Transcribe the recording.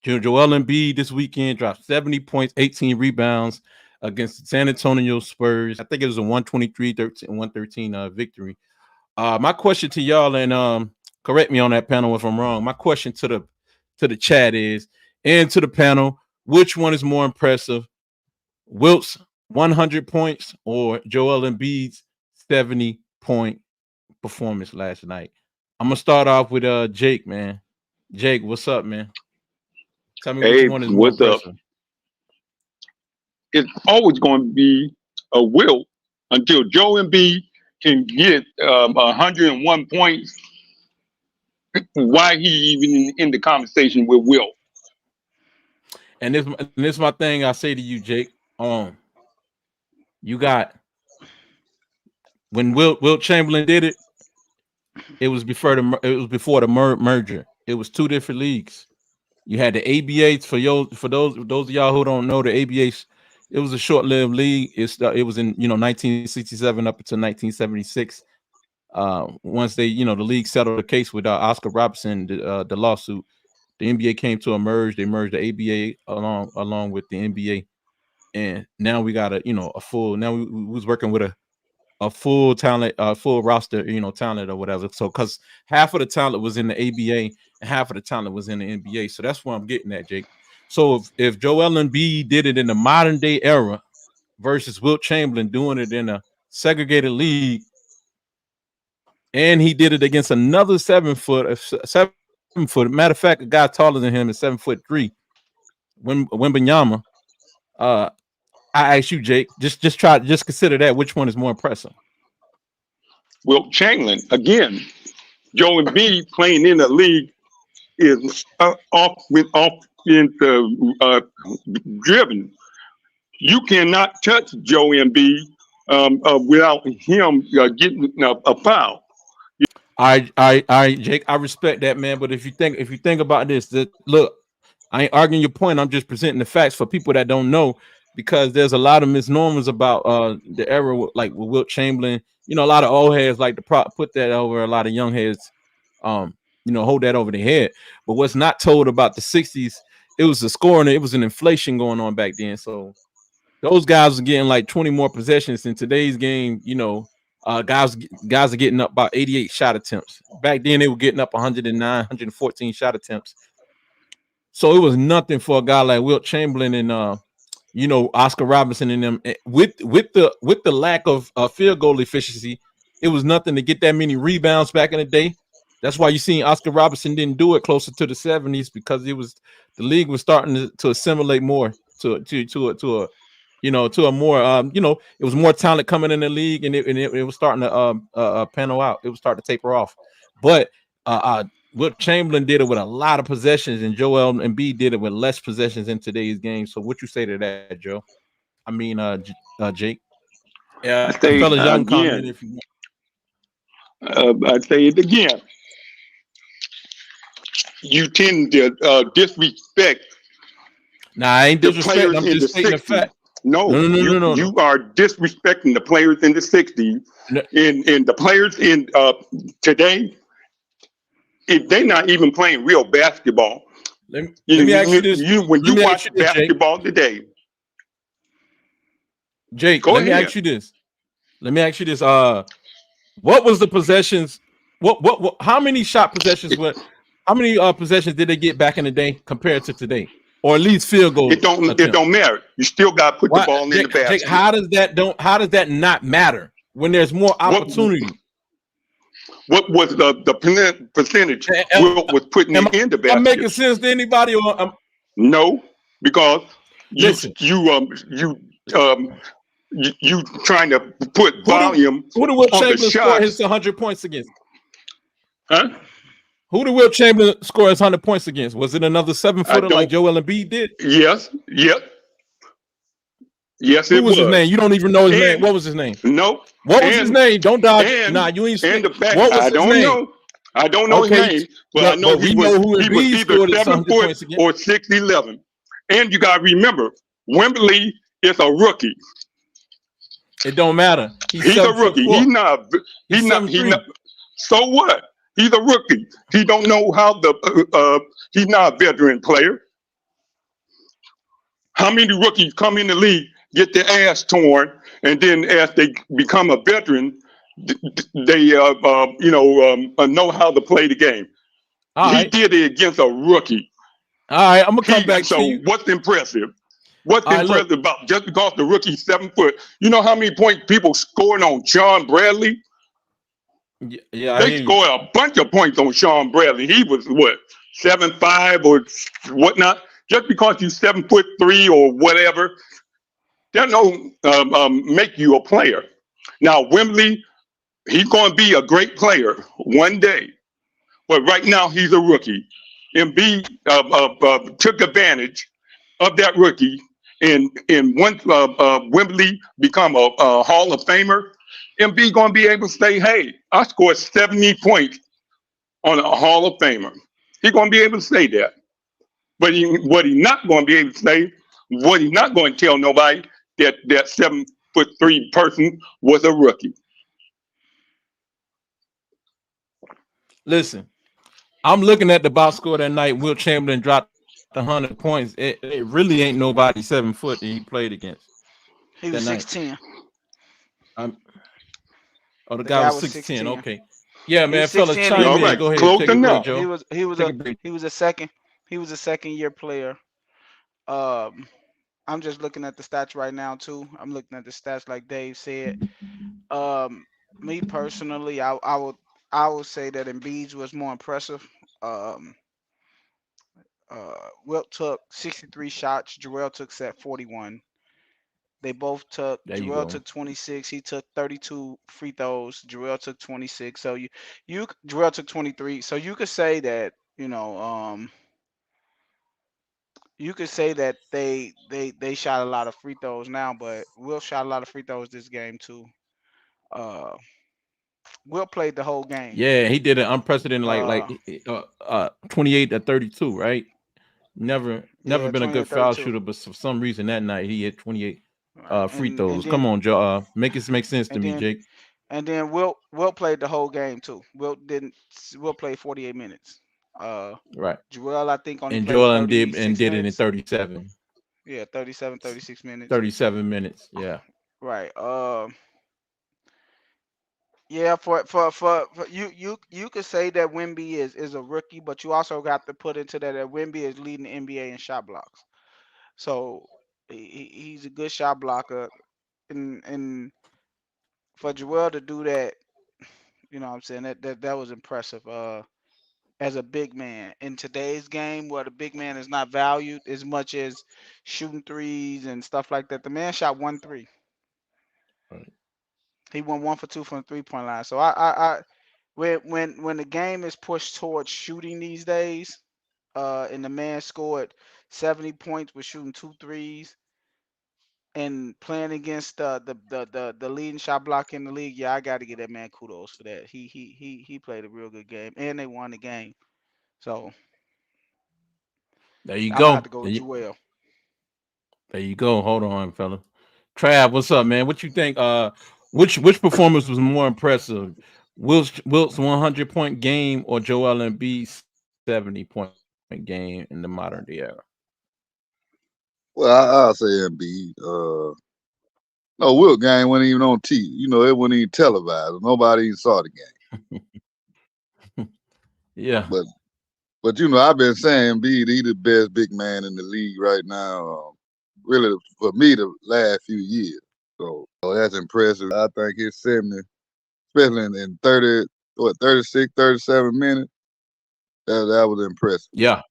Joel Embiid this weekend dropped 70 points, 18 rebounds against the San Antonio Spurs. I think it was a 123-113 victory. My question to y'all, and correct me on that panel if I'm wrong. My question to the chat is, and to the panel, which one is more impressive? Wilt's 100 points or Joel Embiid's 70-point performance last night? I'm gonna start off with Jake, man. Jake, what's up, man? Tell me which one is more impressive. It's always going to be a Wilt until Joe Embiid can get 101 points. Why he even in the conversation with Wilt? And this is my thing. I say to you, Jake. You got when Wilt Chamberlain did it. It was before the merger. It was two different leagues. You had the ABA for those of y'all who don't know, the ABA. It was a short-lived league. It was in 1967 up until 1976. Once they the league settled the case with Oscar Robertson, the lawsuit, the NBA came to a merge. They merged the ABA along with the NBA, and now we got a full. Now we was working with a full talent, full roster, talent or whatever. So because half of the talent was in the ABA and half of the talent was in the NBA. So that's what I'm getting at, Jake. So if Joel Embiid did it in the modern day era versus Wilt Chamberlain doing it in a segregated league, and he did it against another 7 foot. Matter of fact, a guy taller than him is 7'3", Wembanyama. I ask you, Jake, just consider that. Which one is more impressive? Wilt Chamberlain again. Joe Embiid playing in the league is driven. You cannot touch Joe Embiid without him getting a foul. I, Jake, I respect that, man. But if you think about this, look, I ain't arguing your point. I'm just presenting the facts for people that don't know, because there's a lot of misnomers about the era with Wilt Chamberlain. A lot of old heads like to put that over a lot of young heads. Hold that over their head. But what's not told about the 60s, it was a scoring, it was an inflation going on back then. So those guys are getting like 20 more possessions in today's game. Guys are getting up about 88 shot attempts. Back then they were getting up 109, 114 shot attempts. So it was nothing for a guy like Wilt Chamberlain and Oscar Robertson and them with the lack of field goal efficiency. It was nothing to get that many rebounds back in the day. That's why you seen Oscar Robertson didn't do it closer to the 70s, because the league was starting to assimilate more to a more it was more talent coming in the league, and it was starting to panel out. It was starting to taper off. But Wilt Chamberlain did it with a lot of possessions, and Joel Embiid did it with less possessions in today's game. So what you say to that, Joe? I mean, Jake. Yeah, fellas, y'all can comment if you want. I say it again. You tend to disrespect. Nah, I ain't disrespecting. I'm just stating the fact. No. You are disrespecting the players in the 60s, and the players in today. If they're not even playing real basketball. Let me ask you this. When you watch basketball today, Jake, let me ask you this. What was the possessions? What? How many shot possessions how many possessions did they get back in the day compared to today? Or at least field goals? It don't matter. You still got to put the ball in the basket. Jake, how does that not matter when there's more opportunity? What was the percentage Wilt was putting in the basket? I'm making sense to anybody? No, because you trying to put volume. Who did Wilt Chamberlain score his 100 points against? Huh? Who did Wilt Chamberlain score his 100 points against? Was it another 7-footer like Joel Embiid did? Yes. Who was his name? You don't even know his name. What was his name? No. What was his name? Don't dodge. You ain't. And the fact, what was his name? Know. I don't know his name, but I know he was either 7 foot or 6'11". And you gotta remember, Wembley is a rookie. It don't matter. He's a rookie. He's not. So what? He's a rookie. He don't know how he's not a veteran player. How many rookies come in the league, get their ass torn, and then as they become a veteran, they know how to play the game. All He right. did it against a rookie. All right. I'm gonna come back to So you. what's impressive? What's All right, look. impressive about just because the rookie's 7 foot? You know how many points people scoring on Sean Bradley? Yeah, I They hear you. scored a bunch of points on Sean Bradley. He was what 7'5" or whatnot. Just because you 7'3" or whatever, that don't make you a player. Now Wembley, he's going to be a great player one day, but right now he's a rookie. Embiid took advantage of that rookie, and once Wembley become a Hall of Famer, Embiid going to be able to say, "Hey, I scored 70 points on a Hall of Famer." He's going to be able to say that. But what he's not going to be able to say, what he's not going to tell nobody, that 7'3" person was a rookie. Listen, I'm looking at the box score that night. Wilt Chamberlain dropped 100 points. It really ain't nobody 7 foot that he played against He that was night. 6'10". I'm, oh, the The guy guy was was 6'10". 6'10". Okay. Yeah, He man, was fellas, 6'10". He chime All in. right, Go ahead. close Take a break, enough. Joe. He was Take a break. a second year player. Um, I'm just looking at the stats right now too. I'm looking at the stats like Dave said. Um, Me personally, I would say that Embiid was more impressive. Um, Wilt took 63 shots. Jarrell took set 41. They both took. There you Jarrell go. took 26. He took 32 free throws. Jarrell took 26. So Jarrell took 23. So you could say that you could say that they shot a lot of free throws now, but Will shot a lot of free throws this game too. Uh, Will played the whole game. Yeah, he did an unprecedented Uh, 28 to 32, right? Never yeah, been a 20 good and foul 32. shooter, but for some reason that night he hit 28 Right, free and throws. Come then on, Joe. Make it make sense to and me, then Jake. and then Will played the whole game too. Will played 48 minutes. Uh, Right. Joel I think only And played Joel and 36 did it in minutes. 37. Yeah, 37, 36 minutes. 37 minutes. Yeah. Right. Yeah, for you could say that Wemby is a rookie, but you also got to put into that Wemby is leading the NBA in shot blocks. So he's a good shot blocker, and for Joel to do that, you know what I'm saying, that was impressive. As a big man in today's game, where the big man is not valued as much as shooting threes and stuff like that. The man shot 1 3. Right. He went 1 for 2 from the 3 point line. So I when the game is pushed towards shooting these days, and the man scored 70 points with shooting 2 threes and playing against the leading shot block in the league, yeah, I got to give that man kudos for that. He played a real good game, and they won the game. So There you I'm gonna have go. to go with Joel. There you go. Hold on, fella. Trav, what's up, man? What you think? Which performance was more impressive? Wilt's 100-point game or Joel Embiid's 70-point game in the modern day era? Well, I'll say Embiid. No, Wilt game wasn't even on TV. It wasn't even televised. Nobody even saw the game. Yeah. But I've been saying Embiid, he the best big man in the league right now. Really, for me, the last few years. So that's impressive. I think his 70, especially in 30, 36, 37 minutes, that was impressive. Yeah.